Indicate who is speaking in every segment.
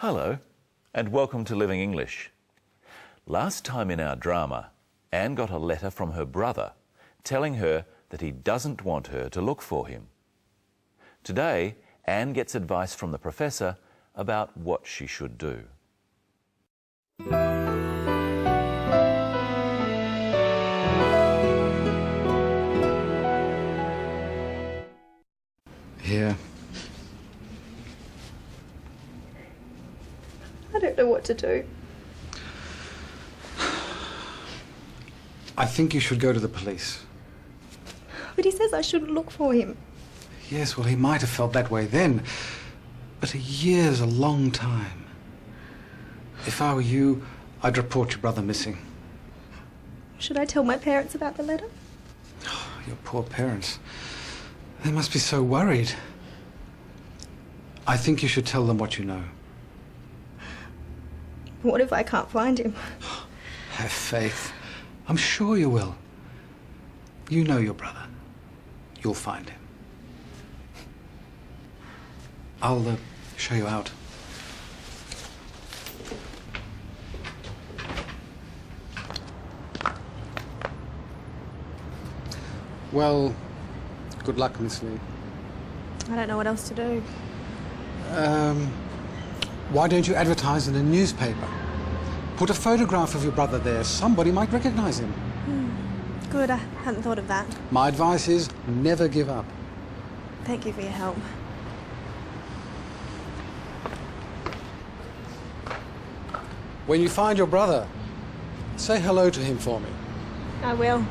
Speaker 1: Hello, and welcome to Living English. Last time in our drama, Anne got a letter from her brother telling her that he doesn't want her to look for him. Today, Anne gets advice from the professor about what she should do.
Speaker 2: Here.
Speaker 3: I don't know what to do.
Speaker 2: I think you should go to the police.
Speaker 3: But he says I shouldn't look for him.
Speaker 2: Yes, well, he might have felt that way then, but a year's a long time. If I were you, I'd report your brother missing.
Speaker 3: Should I tell my parents about the letter?
Speaker 2: Oh, your poor parents. They must be so worried. I think you should tell them what you know.
Speaker 3: What if I can't find him?
Speaker 2: Have faith. I'm sure you will. You know your brother. You'll find him. I'll show you out. Well, good luck, Miss Lee.
Speaker 3: I don't know what else to do.
Speaker 2: Why don't you advertise in a newspaper? Put a photograph of your brother there. Somebody might recognize him.
Speaker 3: Good, I hadn't thought of that.
Speaker 2: My advice is never give up.
Speaker 3: Thank you for your help.
Speaker 2: When you find your brother, say hello to him for me.
Speaker 3: I will.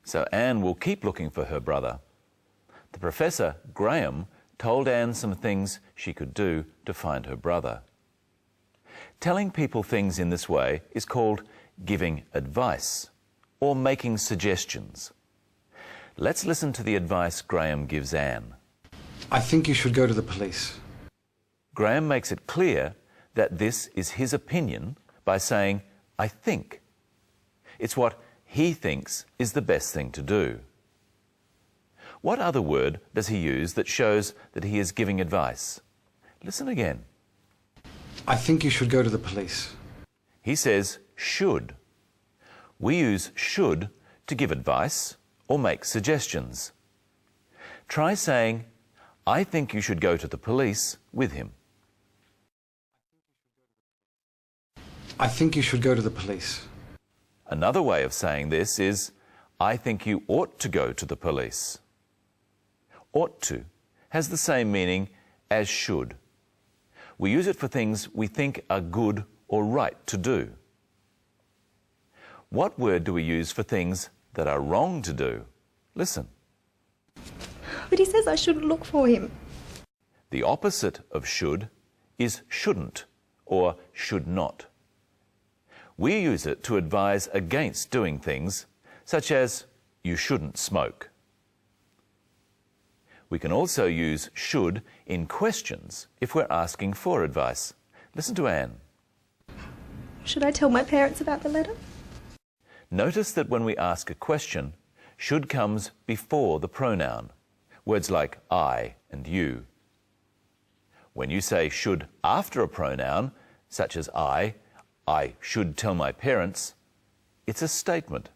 Speaker 1: So Anne will keep looking for her brother. The professor, Graham, told Anne some things she could do to find her brother. Telling people things in this way is called giving advice or making suggestions. Let's listen to the advice Graham gives Anne.
Speaker 2: I think you should go to the police.
Speaker 1: Graham makes it clear that this is his opinion by saying, I think. It's what he thinks is the best thing to do. What other word does he use that shows that he is giving advice? Listen again.
Speaker 2: I think you should go to the police.
Speaker 1: He says should. We use should to give advice or make suggestions. Try saying, I think you should go to the police with him.
Speaker 2: I think you should go to the police.
Speaker 1: Another way of saying this is, I think you ought to go to the police. Ought to has the same meaning as should. We use it for things we think are good or right to do. What word do we use for things that are wrong to do? Listen.
Speaker 3: But he says I shouldn't look for him.
Speaker 1: The opposite of should is shouldn't or should not. We use it to advise against doing things, such as you shouldn't smoke. We can also use should in questions if we're asking for advice. Listen to Anne.
Speaker 3: Should I tell my parents about the letter?
Speaker 1: Notice that when we ask a question, should comes before the pronoun, words like I and you. When you say should after a pronoun, such as I should tell my parents, it's a statement,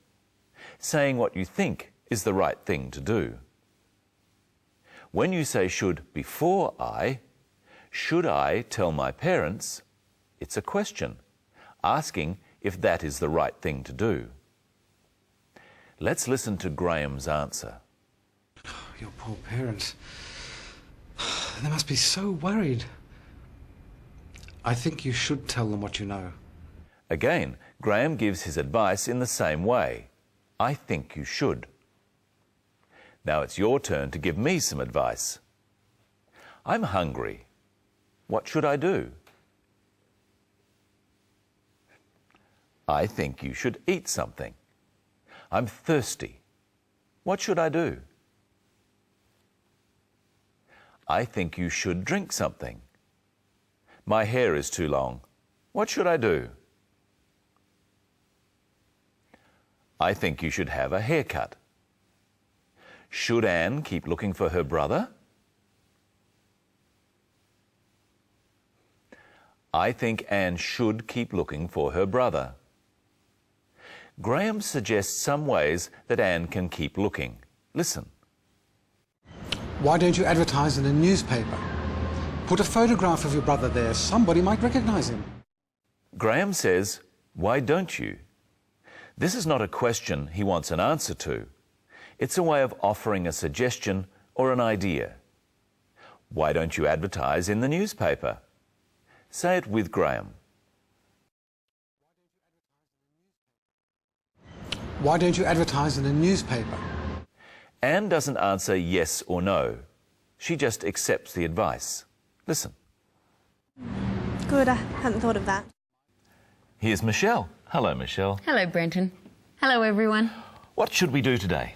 Speaker 1: saying what you think is the right thing to do. When you say should before should I tell my parents, it's a question, asking if that is the right thing to do. Let's listen to Graham's answer.
Speaker 2: Your poor parents. They must be so worried. I think you should tell them what you know.
Speaker 1: Again, Graham gives his advice in the same way. I think you should. Now it's your turn to give me some advice. I'm hungry. What should I do? I think you should eat something. I'm thirsty. What should I do? I think you should drink something. My hair is too long. What should I do? I think you should have a haircut. should Anne keep looking for her brother? I think Anne should keep looking for her brother. Graham suggests some ways that Anne can keep looking. Listen.
Speaker 2: Why don't you advertise in a newspaper? Put a photograph of your brother there. Somebody might recognize him.
Speaker 1: Graham says, why don't you? This is not a question he wants an answer to. It's a way of offering a suggestion or an idea. Why don't you advertise in the newspaper? Say it with Graham.
Speaker 2: Why don't you advertise in a newspaper?
Speaker 1: Anne doesn't answer yes or no. She just accepts the advice. Listen.
Speaker 3: Good, I hadn't thought of that.
Speaker 1: Here's Michelle. Hello, Michelle.
Speaker 4: Hello, Brenton. Hello, everyone.
Speaker 1: What should we do today?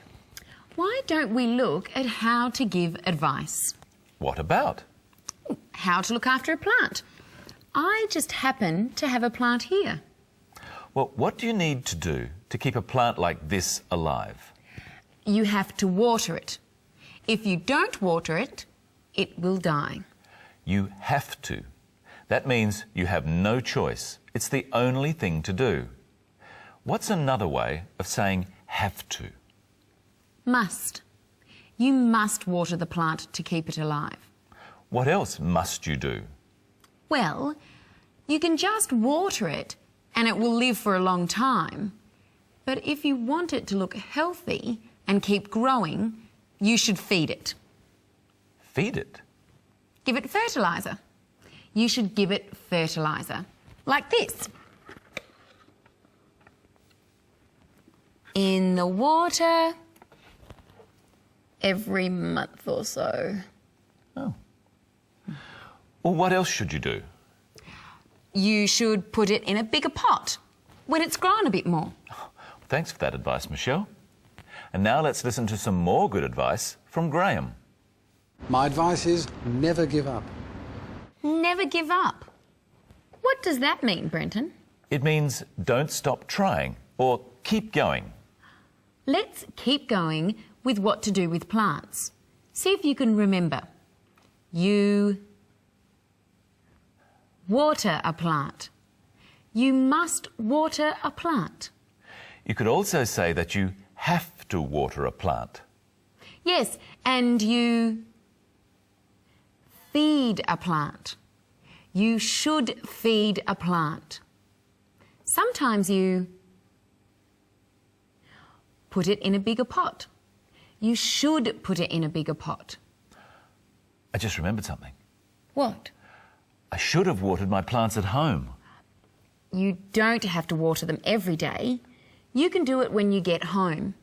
Speaker 4: Why don't we look at how to give advice?
Speaker 1: What about?
Speaker 4: How to look after a plant. I just happen to have a plant here.
Speaker 1: Well, what do you need to do to keep a plant like this alive?
Speaker 4: You have to water it. If you don't water it, it will die.
Speaker 1: You have to. That means you have no choice. It's the only thing to do. What's another way of saying have to?
Speaker 4: Must. You must water the plant to keep it alive.
Speaker 1: What else must you do?
Speaker 4: Well, you can just water it and it will live for a long time. But if you want it to look healthy and keep growing, you should feed it.
Speaker 1: Feed it?
Speaker 4: Give it fertiliser. You should give it fertiliser. Like this. In the water every month or so.
Speaker 1: Oh. Well, what else should you do?
Speaker 4: You should put it in a bigger pot when it's grown a bit more.
Speaker 1: Thanks for that advice, Michelle. And now let's listen to some more good advice from Graham.
Speaker 2: My advice is never give up.
Speaker 4: Never give up. What does that mean, Brenton?
Speaker 1: It means don't stop trying or keep going.
Speaker 4: Let's keep going with what to do with plants. See if you can remember. You water a plant. You must water a plant.
Speaker 1: You could also say that you have to water a plant.
Speaker 4: Yes, and you feed a plant. You should feed a plant. Sometimes you put it in a bigger pot. You should put it in a bigger pot.
Speaker 1: I just remembered something.
Speaker 4: What?
Speaker 1: I should have watered my plants at home.
Speaker 4: You don't have to water them every day. You can do it when you get home.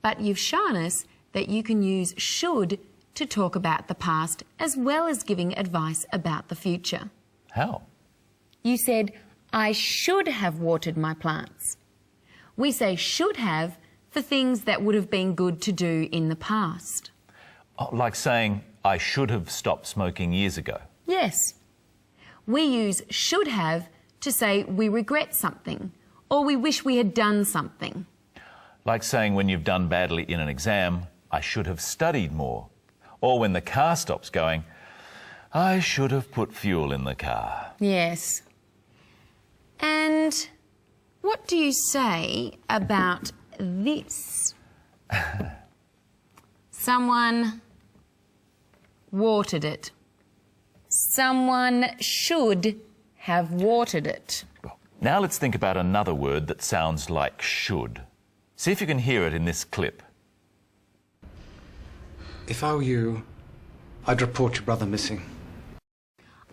Speaker 4: But you've shown us that you can use should to talk about the past as well as giving advice about the future.
Speaker 1: How?
Speaker 4: You said, I should have watered my plants. We say should have for things that would have been good to do in the past.
Speaker 1: Oh, like saying, I should have stopped smoking years ago.
Speaker 4: Yes. We use should have to say we regret something or we wish we had done something.
Speaker 1: Like saying when you've done badly in an exam, I should have studied more. Or when the car stops going, I should have put fuel in the car.
Speaker 4: Yes. And what do you say about this? Someone watered it. Someone should have watered it.
Speaker 1: Now let's think about another word that sounds like should. See if you can hear it in this clip.
Speaker 2: If I were you, I'd report your brother missing.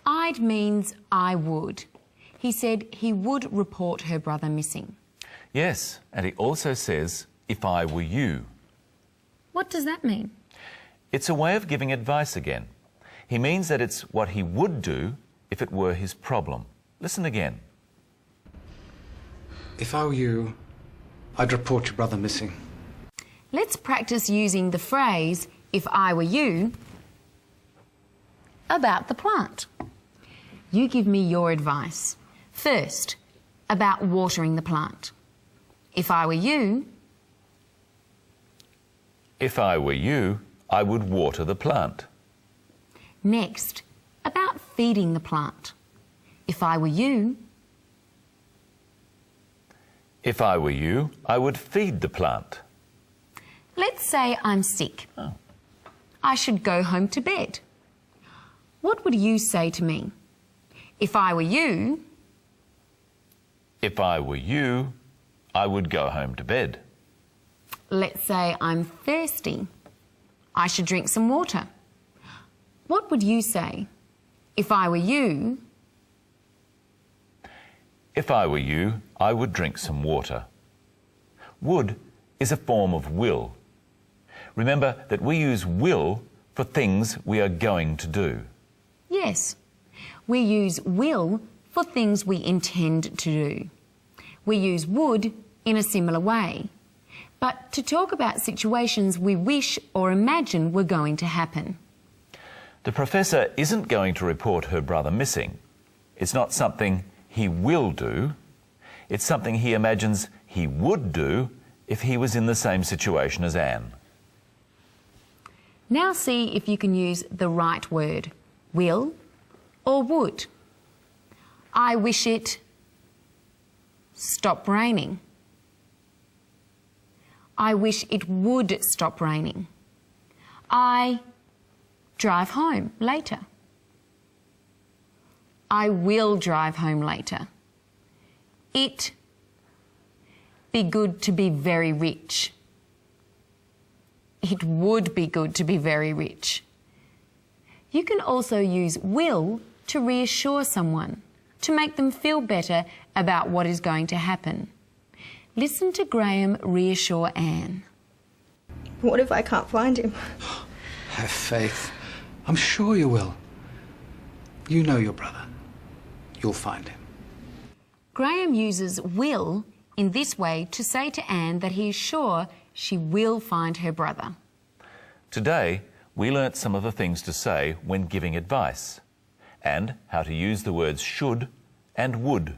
Speaker 4: I'd means I would. He said he would report her brother missing.
Speaker 1: Yes, and he also says, if I were you.
Speaker 4: What does that mean?
Speaker 1: It's a way of giving advice again. He means that it's what he would do if it were his problem. Listen again.
Speaker 2: If I were you, I'd report your brother missing.
Speaker 4: Let's practice using the phrase, if I were you, about the plant. You give me your advice. First, about watering the plant. If I were you,
Speaker 1: If I were you, I would water the plant.
Speaker 4: Next, about feeding the plant. If I were you,
Speaker 1: If I were you, I would feed the plant.
Speaker 4: let's say I'm sick. I should go home to bed. What would you say to me? If I were you,
Speaker 1: If I were you, I would go home to bed.
Speaker 4: let's say I'm thirsty. I should drink some water. What would you say? If I were you,
Speaker 1: If I were you, I would drink some water. Would is a form of will. Remember that we use will for things we are going to do.
Speaker 4: yes. We use will for things we intend to do. We use would in a similar way, but to talk about situations we wish or imagine were going to happen.
Speaker 1: The professor isn't going to report her brother missing. It's not something he will do. It's something he imagines he would do if he was in the same situation as Anne.
Speaker 4: Now see if you can use the right word, will or would. I wish it stopped raining. I wish it would stop raining. I drive home later. I will drive home later. It be good to be very rich. It would be good to be very rich. You can also use will to reassure someone, to make them feel better about what is going to happen. Listen to Graham reassure Anne.
Speaker 3: What if I can't find him?
Speaker 2: Have faith. I'm sure you will. You know your brother. You'll find him.
Speaker 4: Graham uses will in this way to say to Anne that he is sure she will find her brother.
Speaker 1: Today, we learnt some of the things to say when giving advice, and how to use the words should and would.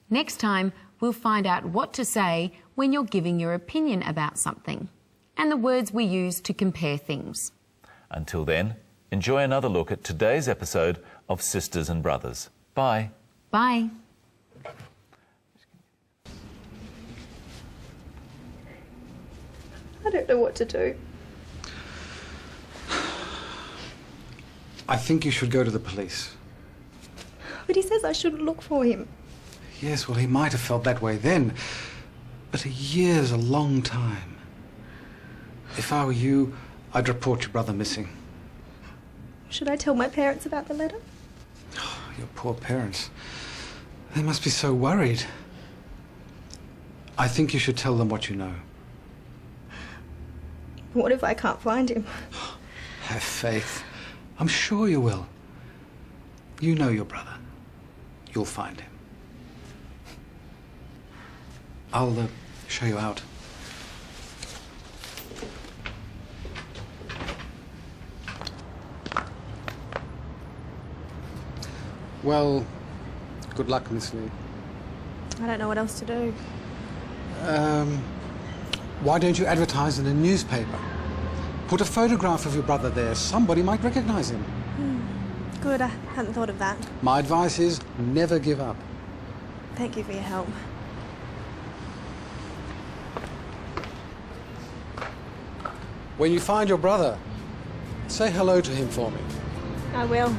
Speaker 4: Next time, we'll find out what to say when you're giving your opinion about something, and the words we use to compare things.
Speaker 1: Until then, enjoy another look at today's episode of Sisters and Brothers. Bye.
Speaker 4: Bye.
Speaker 3: I don't know what to do.
Speaker 2: I think you should go to the police.
Speaker 3: But he says I shouldn't look for him.
Speaker 2: Yes, well, he might have felt that way then. But a year's a long time. If I were you, I'd report your brother missing.
Speaker 3: Should I tell my parents about the letter?
Speaker 2: Your poor parents. They must be so worried. I think you should tell them what you know.
Speaker 3: What if I can't find him?
Speaker 2: Have faith. I'm sure you will. You know your brother. You'll find him. I'll show you out. Well, good luck, Miss Lee.
Speaker 3: I don't know what else to do.
Speaker 2: Why don't you advertise in a newspaper? Put a photograph of your brother there. Somebody might recognize him.
Speaker 3: Good, I hadn't thought of that.
Speaker 2: My advice is never give up.
Speaker 3: Thank you for your help.
Speaker 2: When you find your brother, say hello to him for me.
Speaker 3: I will.